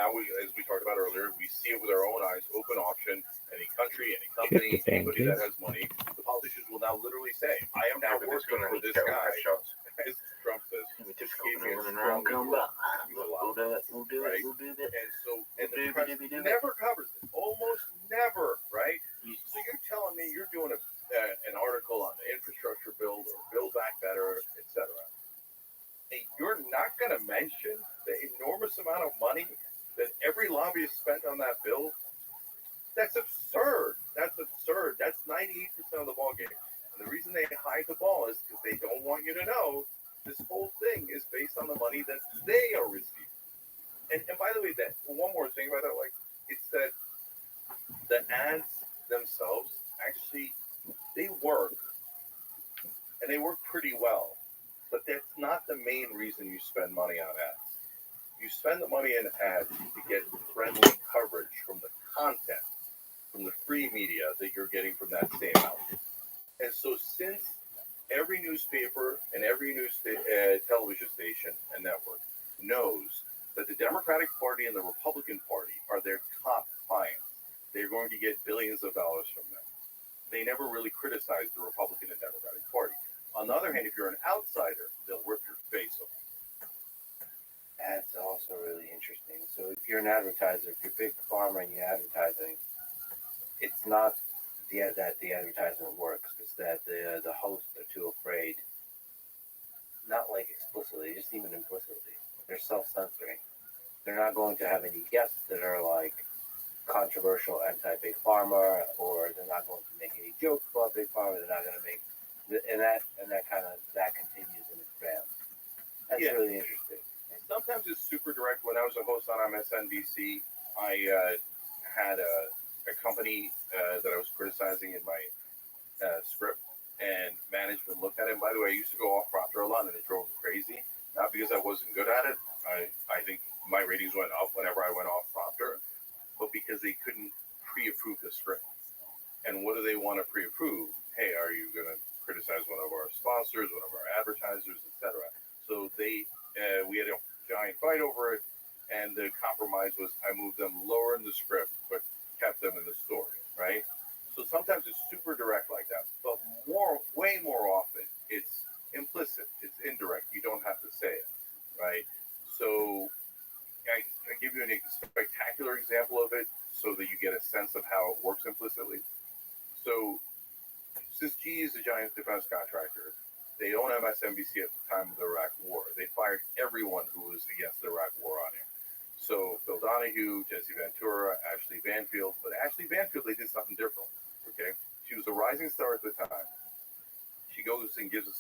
now, as we talked about earlier, we see it with our own eyes, open auction, any country, any company, anybody that has money. The politicians will now literally say, I am now working for this guy. As Trump says, gave me a strong we'll do it. And the press never covers it. Almost never, right? So you're telling me you're doing an article on the infrastructure bill or Build Back Better, etc. And you're not going to mention the enormous amount of money that every lobbyist spent on that bill? That's absurd. That's 98% of the ball game. And the reason they hide the ball is because they don't want you to know this whole thing is based on the money that they are receiving. And by the way, that one more thing about that, like, it's that the ads themselves actually, they work, and they work pretty well. But that's not the main reason you spend money on ads. You spend the money in ads to get friendly coverage from the content, from the free media that you're getting from that same outlet. And so since every newspaper and every television station and network knows that the Democratic Party and the Republican Party are their top clients, they're going to get billions of dollars from them. They never really criticize the Republican and Democratic Party. On the other hand, if you're an outsider, they'll rip your face off. That's also really interesting. So if you're an advertiser, if you're a big pharma and you're advertising, it's not that the advertisement works. It's that the hosts are too afraid, not like explicitly, just even implicitly. They're self-censoring. They're not going to have any guests that are like controversial anti-big pharma, or they're not going to make any jokes about big pharma. They're not going to make and that continues and expands. That's really interesting. Sometimes it's super direct. When I was a host on MSNBC, I had a company that I was criticizing in my script, and management looked at it. And by the way, I used to go off prompter a lot, and it drove me crazy. Not because I wasn't good at it. I think my ratings went up whenever I went off prompter, but because they couldn't pre-approve the script. And what do they want to pre-approve? Hey, are you going to criticize one of our sponsors, one of our advertisers, etc.? So we had a giant fight over it, and the compromise was I moved them lower in the script, but kept them in the story, right? So sometimes it's super direct like that, but way more often, it's implicit, it's indirect. You don't have to say it, right? So I give you a spectacular example of it so that you get a sense of how it works implicitly. So since GE is a giant defense contractor, they own MSNBC at the time of the Iraq War. They fired everyone who was against the Iraq War on air. So Phil Donahue, Jesse Ventura, Ashley Banfield. But Ashley Banfield, they did something different, okay? She was a rising star at the time. She goes and gives a